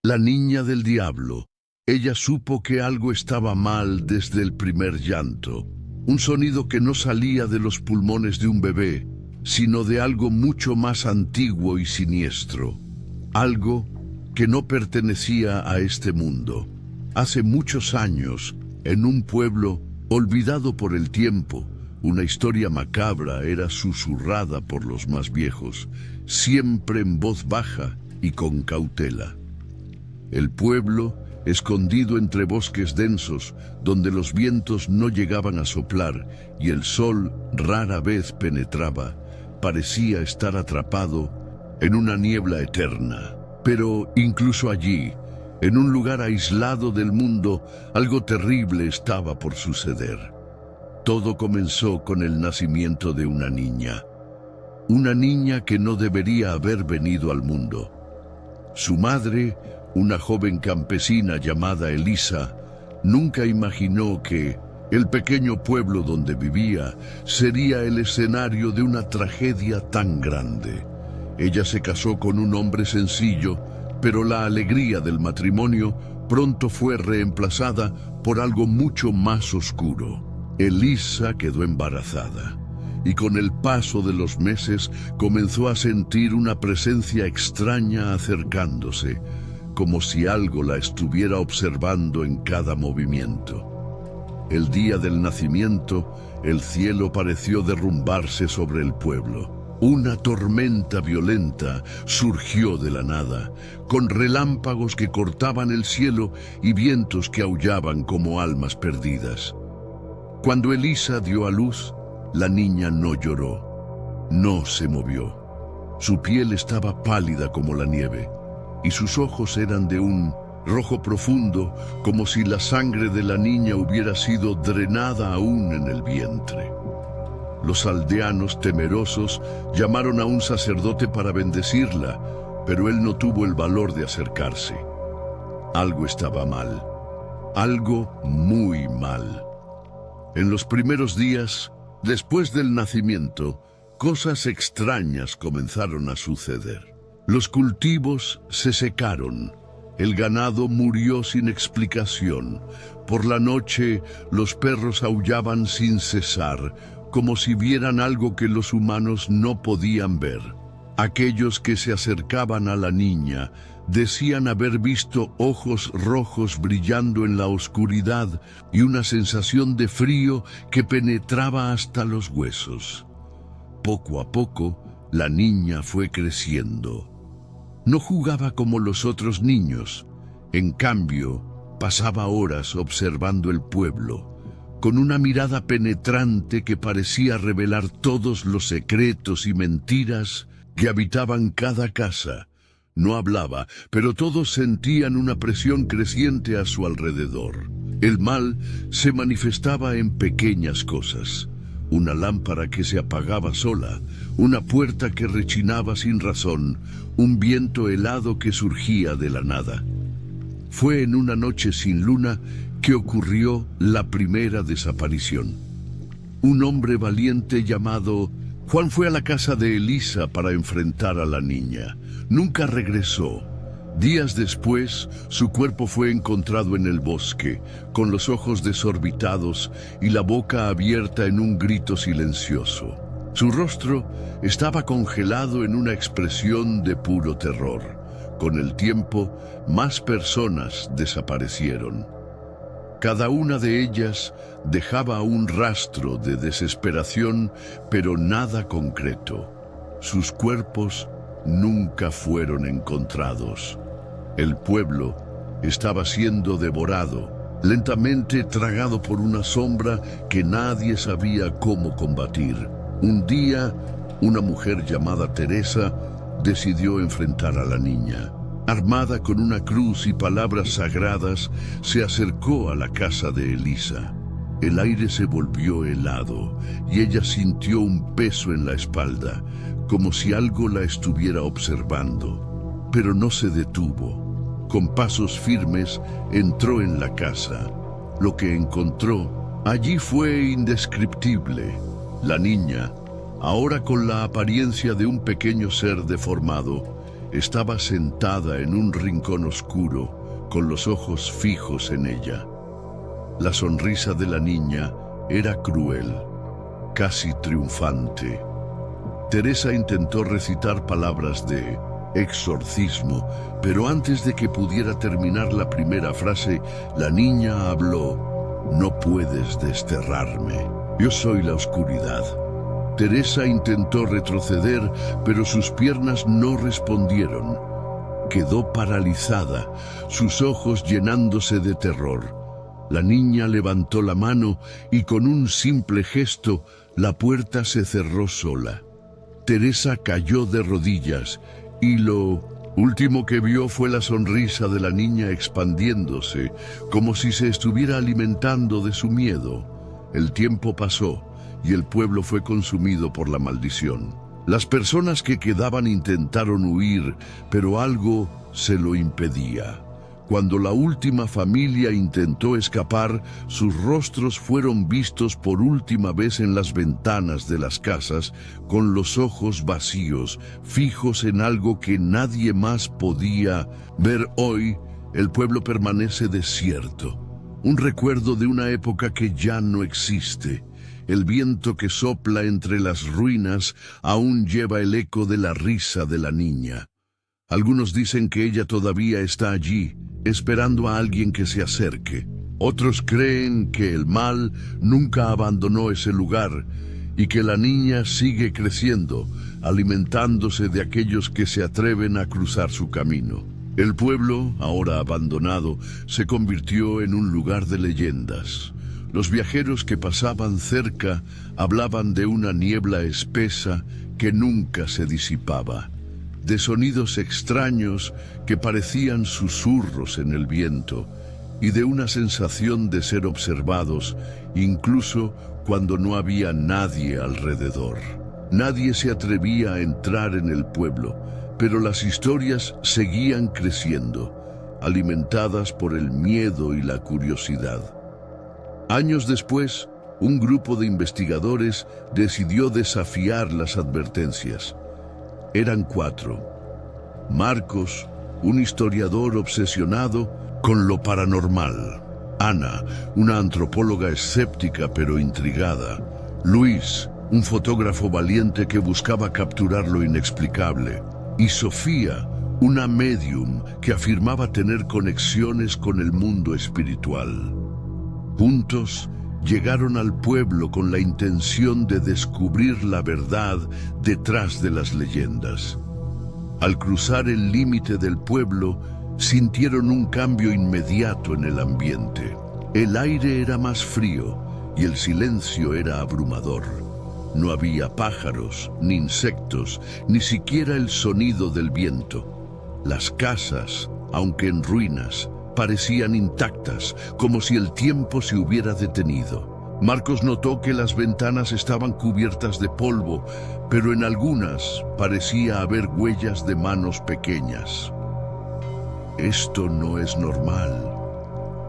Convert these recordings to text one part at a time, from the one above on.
La niña del diablo. Ella supo que algo estaba mal desde el primer llanto. Un sonido que no salía de los pulmones de un bebé, sino de algo mucho más antiguo y siniestro. Algo que no pertenecía a este mundo. Hace muchos años, en un pueblo olvidado por el tiempo, una historia macabra era susurrada por los más viejos, siempre en voz baja y con cautela. El pueblo, escondido entre bosques densos, donde los vientos no llegaban a soplar y el sol rara vez penetraba, parecía estar atrapado en una niebla eterna. Pero incluso allí, en un lugar aislado del mundo, algo terrible estaba por suceder. Todo comenzó con el nacimiento de una niña que no debería haber venido al mundo. Su madre, una joven campesina llamada Elisa, nunca imaginó que el pequeño pueblo donde vivía sería el escenario de una tragedia tan grande. Ella se casó con un hombre sencillo, pero la alegría del matrimonio pronto fue reemplazada por algo mucho más oscuro. Elisa quedó embarazada y con el paso de los meses comenzó a sentir una presencia extraña acercándose, como si algo la estuviera observando en cada movimiento. El día del nacimiento, el cielo pareció derrumbarse sobre el pueblo. Una tormenta violenta surgió de la nada, con relámpagos que cortaban el cielo y vientos que aullaban como almas perdidas. Cuando Elisa dio a luz, la niña no lloró, no se movió. Su piel estaba pálida como la nieve, y sus ojos eran de un rojo profundo, como si la sangre de la niña hubiera sido drenada aún en el vientre. Los aldeanos, temerosos, llamaron a un sacerdote para bendecirla, pero él no tuvo el valor de acercarse. Algo estaba mal, algo muy mal. En los primeros días, después del nacimiento, cosas extrañas comenzaron a suceder. Los cultivos se secaron, el ganado murió sin explicación. Por la noche, los perros aullaban sin cesar, como si vieran algo que los humanos no podían ver. Aquellos que se acercaban a la niña decían haber visto ojos rojos brillando en la oscuridad y una sensación de frío que penetraba hasta los huesos. Poco a poco, la niña fue creciendo. No jugaba como los otros niños, en cambio, pasaba horas observando el pueblo, con una mirada penetrante que parecía revelar todos los secretos y mentiras que habitaban cada casa. No hablaba, pero todos sentían una presión creciente a su alrededor. El mal se manifestaba en pequeñas cosas. Una lámpara que se apagaba sola, una puerta que rechinaba sin razón, un viento helado que surgía de la nada. Fue en una noche sin luna que ocurrió la primera desaparición. Un hombre valiente llamado Juan fue a la casa de Elisa para enfrentar a la niña. Nunca regresó. Días después, su cuerpo fue encontrado en el bosque, con los ojos desorbitados y la boca abierta en un grito silencioso. Su rostro estaba congelado en una expresión de puro terror. Con el tiempo, más personas desaparecieron. Cada una de ellas dejaba un rastro de desesperación, pero nada concreto. Sus cuerpos nunca fueron encontrados. El pueblo estaba siendo devorado, lentamente tragado por una sombra que nadie sabía cómo combatir. Un día, una mujer llamada Teresa decidió enfrentar a la niña. Armada con una cruz y palabras sagradas, se acercó a la casa de Elisa. El aire se volvió helado y ella sintió un peso en la espalda, como si algo la estuviera observando. Pero no se detuvo. Con pasos firmes entró en la casa. Lo que encontró allí fue indescriptible. La niña, ahora con la apariencia de un pequeño ser deformado, estaba sentada en un rincón oscuro, con los ojos fijos en ella. La sonrisa de la niña era cruel, casi triunfante. Teresa intentó recitar palabras de exorcismo, pero antes de que pudiera terminar la primera frase, la niña habló: «No puedes desterrarme. Yo soy la oscuridad». Teresa intentó retroceder, pero sus piernas no respondieron. Quedó paralizada, sus ojos llenándose de terror. La niña levantó la mano y con un simple gesto, la puerta se cerró sola. Teresa cayó de rodillas y lo último que vio fue la sonrisa de la niña expandiéndose, como si se estuviera alimentando de su miedo. El tiempo pasó y el pueblo fue consumido por la maldición. Las personas que quedaban intentaron huir, pero algo se lo impedía. Cuando la última familia intentó escapar, sus rostros fueron vistos por última vez en las ventanas de las casas, con los ojos vacíos, fijos en algo que nadie más podía ver. Hoy, el pueblo permanece desierto, un recuerdo de una época que ya no existe. El viento que sopla entre las ruinas aún lleva el eco de la risa de la niña. Algunos dicen que ella todavía está allí, esperando a alguien que se acerque. Otros creen que el mal nunca abandonó ese lugar y que la niña sigue creciendo, alimentándose de aquellos que se atreven a cruzar su camino. El pueblo, ahora abandonado, se convirtió en un lugar de leyendas. Los viajeros que pasaban cerca hablaban de una niebla espesa que nunca se disipaba, de sonidos extraños que parecían susurros en el viento y de una sensación de ser observados incluso cuando no había nadie alrededor. Nadie se atrevía a entrar en el pueblo, pero las historias seguían creciendo, alimentadas por el miedo y la curiosidad. Años después, un grupo de investigadores decidió desafiar las advertencias. Eran 4. Marcos, un historiador obsesionado con lo paranormal. Ana, una antropóloga escéptica pero intrigada. Luis, un fotógrafo valiente que buscaba capturar lo inexplicable. Y Sofía, una médium que afirmaba tener conexiones con el mundo espiritual. Juntos, llegaron al pueblo con la intención de descubrir la verdad detrás de las leyendas. Al cruzar el límite del pueblo, sintieron un cambio inmediato en el ambiente. El aire era más frío y el silencio era abrumador. No había pájaros, ni insectos, ni siquiera el sonido del viento. Las casas, aunque en ruinas, parecían intactas, como si el tiempo se hubiera detenido. Marcos notó que las ventanas estaban cubiertas de polvo, pero en algunas parecía haber huellas de manos pequeñas. «Esto no es normal»,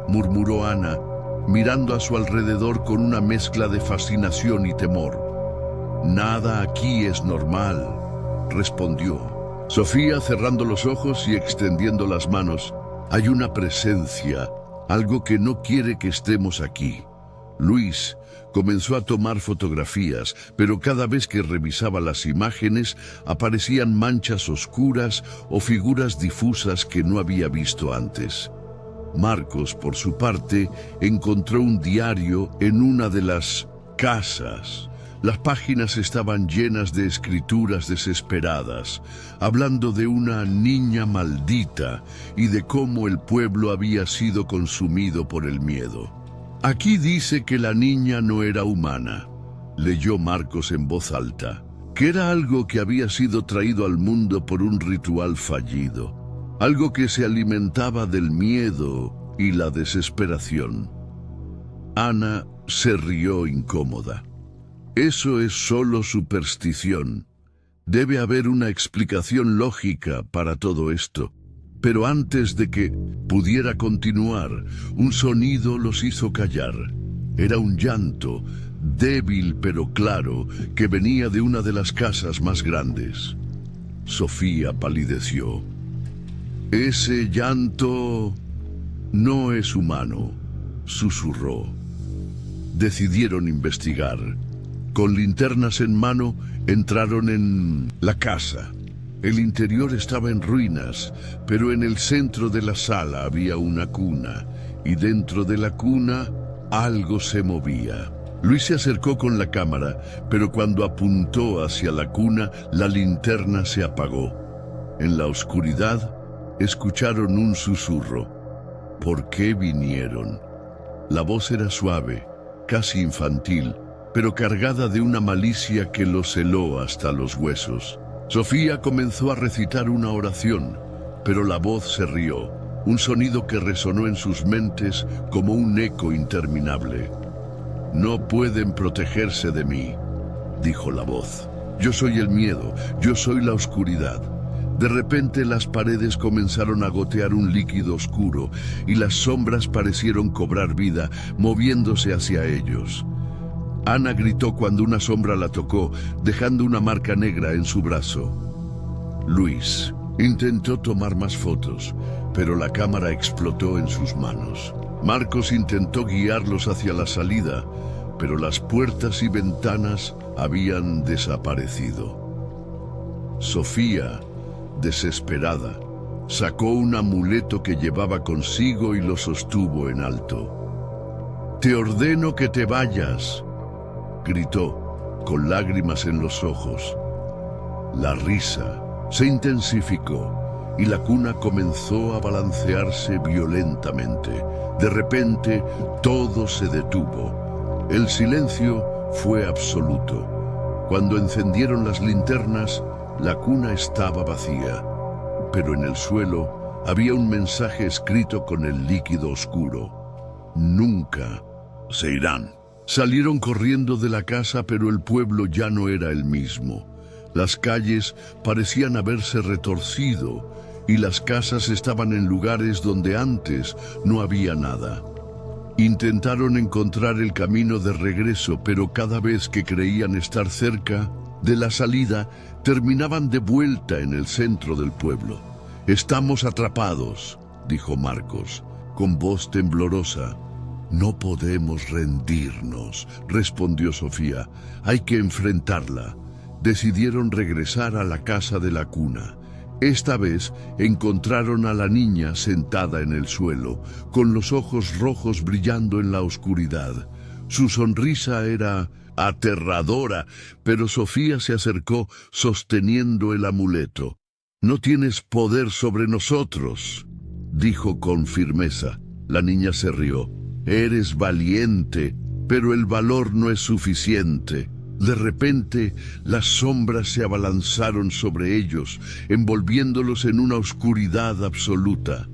murmuró Ana, mirando a su alrededor con una mezcla de fascinación y temor. «Nada aquí es normal», respondió. Sofía, cerrando los ojos y extendiendo las manos: «Hay una presencia, algo que no quiere que estemos aquí». Luis comenzó a tomar fotografías, pero cada vez que revisaba las imágenes aparecían manchas oscuras o figuras difusas que no había visto antes. Marcos, por su parte, encontró un diario en una de las casas. Las páginas estaban llenas de escrituras desesperadas, hablando de una niña maldita y de cómo el pueblo había sido consumido por el miedo. «Aquí dice que la niña no era humana», leyó Marcos en voz alta, «que era algo que había sido traído al mundo por un ritual fallido, algo que se alimentaba del miedo y la desesperación». Ana se rió incómoda. «Eso es solo superstición. Debe haber una explicación lógica para todo esto». Pero antes de que pudiera continuar, un sonido los hizo callar. Era un llanto, débil pero claro, que venía de una de las casas más grandes. Sofía palideció. «Ese llanto no es humano», susurró. Decidieron investigar. Con linternas en mano, entraron en la casa. El interior estaba en ruinas, pero en el centro de la sala había una cuna, y dentro de la cuna algo se movía. Luis se acercó con la cámara, pero cuando apuntó hacia la cuna, la linterna se apagó. En la oscuridad, escucharon un susurro. ¿Por qué vinieron? La voz era suave, casi infantil, pero cargada de una malicia que los heló hasta los huesos. Sofía comenzó a recitar una oración, pero la voz se rió, un sonido que resonó en sus mentes como un eco interminable. «No pueden protegerse de mí», dijo la voz. «Yo soy el miedo, yo soy la oscuridad». De repente las paredes comenzaron a gotear un líquido oscuro y las sombras parecieron cobrar vida, moviéndose hacia ellos. Ana gritó cuando una sombra la tocó, dejando una marca negra en su brazo. Luis intentó tomar más fotos, pero la cámara explotó en sus manos. Marcos intentó guiarlos hacia la salida, pero las puertas y ventanas habían desaparecido. Sofía, desesperada, sacó un amuleto que llevaba consigo y lo sostuvo en alto. «Te ordeno que te vayas», gritó, con lágrimas en los ojos. La risa se intensificó y la cuna comenzó a balancearse violentamente. De repente, todo se detuvo. El silencio fue absoluto. Cuando encendieron las linternas, la cuna estaba vacía, pero en el suelo había un mensaje escrito con el líquido oscuro. «Nunca se irán». Salieron corriendo de la casa, pero el pueblo ya no era el mismo. Las calles parecían haberse retorcido y las casas estaban en lugares donde antes no había nada. Intentaron encontrar el camino de regreso, pero cada vez que creían estar cerca de la salida, terminaban de vuelta en el centro del pueblo. «Estamos atrapados», dijo Marcos, con voz temblorosa. «No podemos rendirnos», respondió Sofía. «Hay que enfrentarla». Decidieron regresar a la casa de la cuna. Esta vez encontraron a la niña sentada en el suelo, con los ojos rojos brillando en la oscuridad. Su sonrisa era aterradora, pero Sofía se acercó sosteniendo el amuleto. «No tienes poder sobre nosotros», dijo con firmeza. La niña se rió. «Eres valiente, pero el valor no es suficiente». De repente, las sombras se abalanzaron sobre ellos, envolviéndolos en una oscuridad absoluta.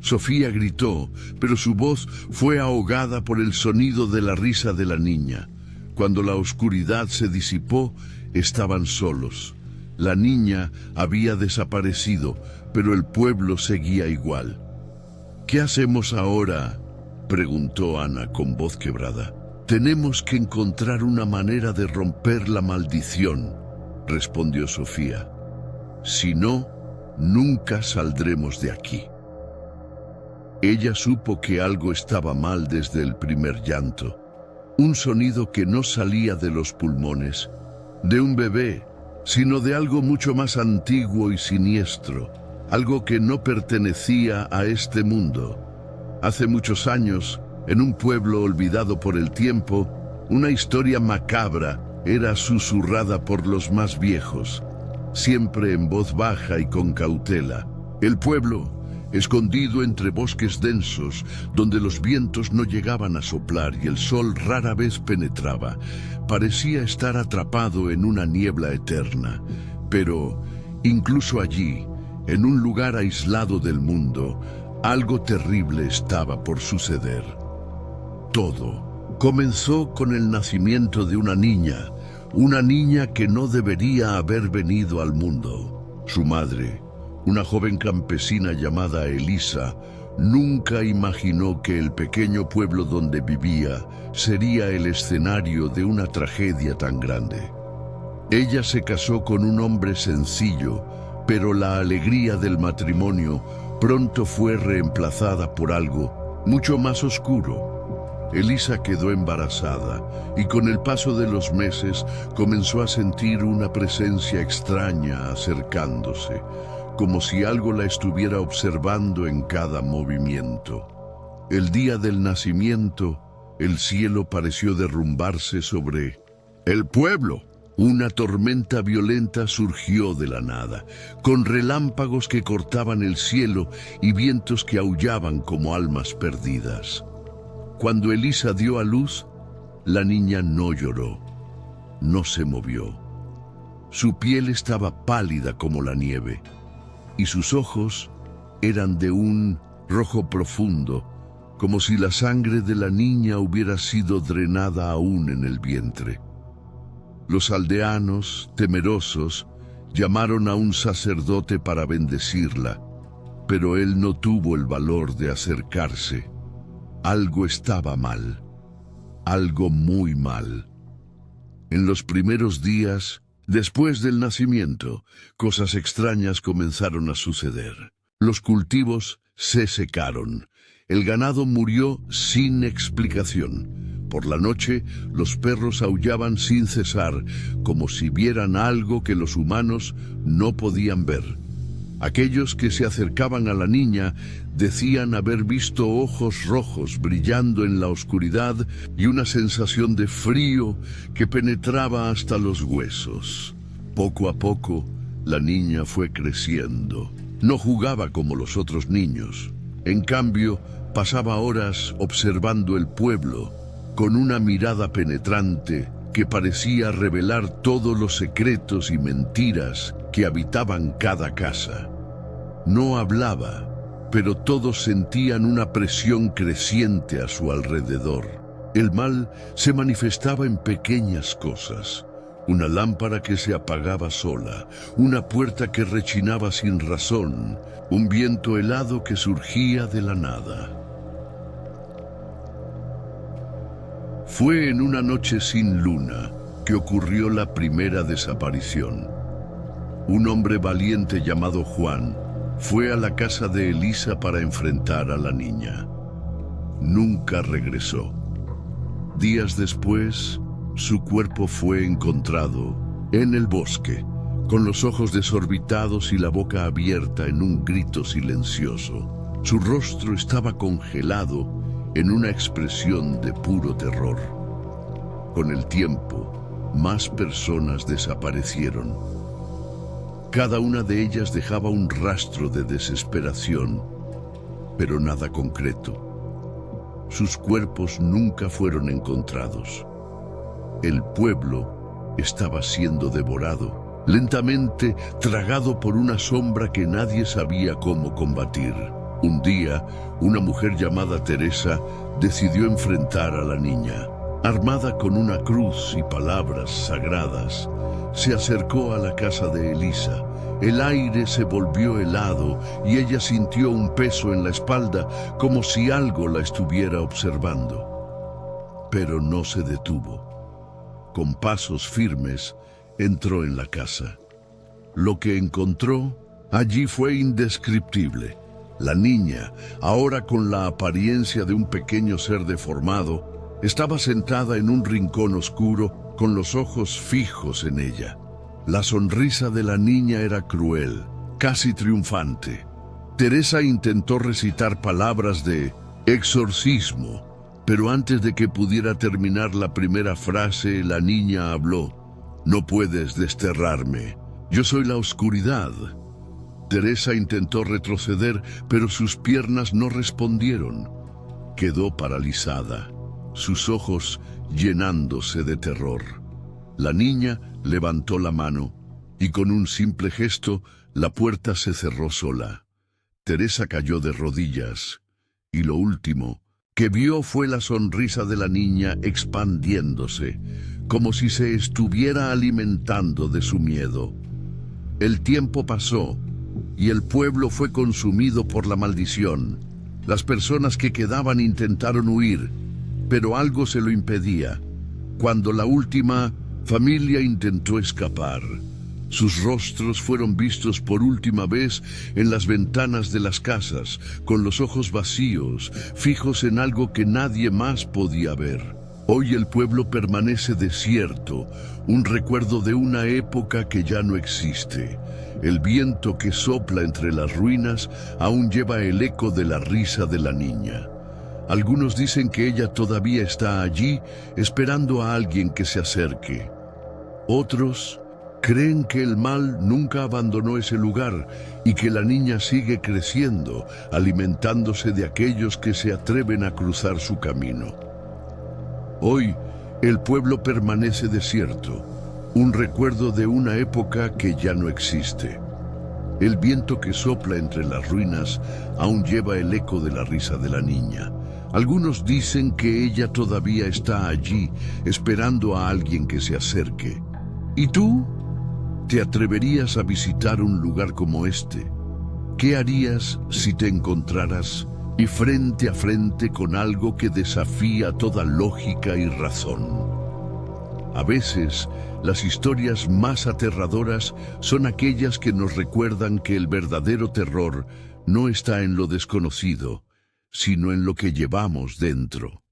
Sofía gritó, pero su voz fue ahogada por el sonido de la risa de la niña. Cuando la oscuridad se disipó, estaban solos. La niña había desaparecido, pero el pueblo seguía igual. «¿Qué hacemos ahora?», preguntó Ana con voz quebrada. «Tenemos que encontrar una manera de romper la maldición», respondió Sofía. «Si no, nunca saldremos de aquí». Ella supo que algo estaba mal desde el primer llanto. Un sonido que no salía de los pulmones, de un bebé, sino de algo mucho más antiguo y siniestro, algo que no pertenecía a este mundo. Hace muchos años, en un pueblo olvidado por el tiempo, una historia macabra era susurrada por los más viejos, siempre en voz baja y con cautela. El pueblo, escondido entre bosques densos, donde los vientos no llegaban a soplar y el sol rara vez penetraba, parecía estar atrapado en una niebla eterna. Pero, incluso allí, en un lugar aislado del mundo, algo terrible estaba por suceder. Todo comenzó con el nacimiento de una niña que no debería haber venido al mundo. Su madre, una joven campesina llamada Elisa, nunca imaginó que el pequeño pueblo donde vivía sería el escenario de una tragedia tan grande. Ella se casó con un hombre sencillo, Pero la alegría del matrimonio pronto fue reemplazada por algo mucho más oscuro. Elisa quedó embarazada y con el paso de los meses comenzó a sentir una presencia extraña acercándose, como si algo la estuviera observando en cada movimiento. El día del nacimiento, el cielo pareció derrumbarse sobre el pueblo. Una tormenta violenta surgió de la nada, con relámpagos que cortaban el cielo y vientos que aullaban como almas perdidas. Cuando Elisa dio a luz, la niña no lloró, no se movió. Su piel estaba pálida como la nieve, y sus ojos eran de un rojo profundo, como si la sangre de la niña hubiera sido drenada aún en el vientre. Los aldeanos, temerosos, llamaron a un sacerdote para bendecirla, pero él no tuvo el valor de acercarse. Algo estaba mal, algo muy mal. En los primeros días, después del nacimiento, cosas extrañas comenzaron a suceder. Los cultivos se secaron, el ganado murió sin explicación. Por la noche, los perros aullaban sin cesar, como si vieran algo que los humanos no podían ver. Aquellos que se acercaban a la niña decían haber visto ojos rojos brillando en la oscuridad y una sensación de frío que penetraba hasta los huesos. Poco a poco, la niña fue creciendo. No jugaba como los otros niños. En cambio, pasaba horas observando el pueblo, con una mirada penetrante que parecía revelar todos los secretos y mentiras que habitaban cada casa. No hablaba, pero todos sentían una presión creciente a su alrededor. El mal se manifestaba en pequeñas cosas. Una lámpara que se apagaba sola, una puerta que rechinaba sin razón, un viento helado que surgía de la nada. Fue en una noche sin luna que ocurrió la primera desaparición. Un hombre valiente llamado Juan fue a la casa de Elisa para enfrentar a la niña. Nunca regresó. Días después, su cuerpo fue encontrado en el bosque, con los ojos desorbitados y la boca abierta en un grito silencioso. Su rostro estaba congelado en una expresión de puro terror. Con el tiempo, más personas desaparecieron. Cada una de ellas dejaba un rastro de desesperación, pero nada concreto. Sus cuerpos nunca fueron encontrados. El pueblo estaba siendo devorado, lentamente tragado por una sombra que nadie sabía cómo combatir. Un día, una mujer llamada Teresa decidió enfrentar a la niña. Armada con una cruz y palabras sagradas, se acercó a la casa de Elisa. El aire se volvió helado y ella sintió un peso en la espalda, como si algo la estuviera observando. Pero no se detuvo. Con pasos firmes, entró en la casa. Lo que encontró allí fue indescriptible. La niña, ahora con la apariencia de un pequeño ser deformado, estaba sentada en un rincón oscuro con los ojos fijos en ella. La sonrisa de la niña era cruel, casi triunfante. Teresa intentó recitar palabras de exorcismo, pero antes de que pudiera terminar la primera frase, la niña habló. «No puedes desterrarme. Yo soy la oscuridad». Teresa intentó retroceder, pero sus piernas no respondieron. Quedó paralizada, sus ojos llenándose de terror. La niña levantó la mano y con un simple gesto la puerta se cerró sola. Teresa cayó de rodillas y lo último que vio fue la sonrisa de la niña expandiéndose, como si se estuviera alimentando de su miedo. El tiempo pasó y el pueblo fue consumido por la maldición. Las personas que quedaban intentaron huir, pero algo se lo impedía. Cuando la última familia intentó escapar, Sus rostros fueron vistos por última vez en las ventanas de las casas, con los ojos vacíos, fijos en algo que nadie más podía ver. Hoy el pueblo permanece desierto, un recuerdo de una época que ya no existe. El viento que sopla entre las ruinas aún lleva el eco de la risa de la niña. Algunos dicen que ella todavía está allí, esperando a alguien que se acerque. Otros creen que el mal nunca abandonó ese lugar y que la niña sigue creciendo, alimentándose de aquellos que se atreven a cruzar su camino. Hoy, el pueblo permanece desierto, un recuerdo de una época que ya no existe. El viento que sopla entre las ruinas aún lleva el eco de la risa de la niña. Algunos dicen que ella todavía está allí, esperando a alguien que se acerque. ¿Y tú? ¿Te atreverías a visitar un lugar como este? ¿Qué harías si te encontraras y frente a frente con algo que desafía toda lógica y razón? A veces, las historias más aterradoras son aquellas que nos recuerdan que el verdadero terror no está en lo desconocido, sino en lo que llevamos dentro.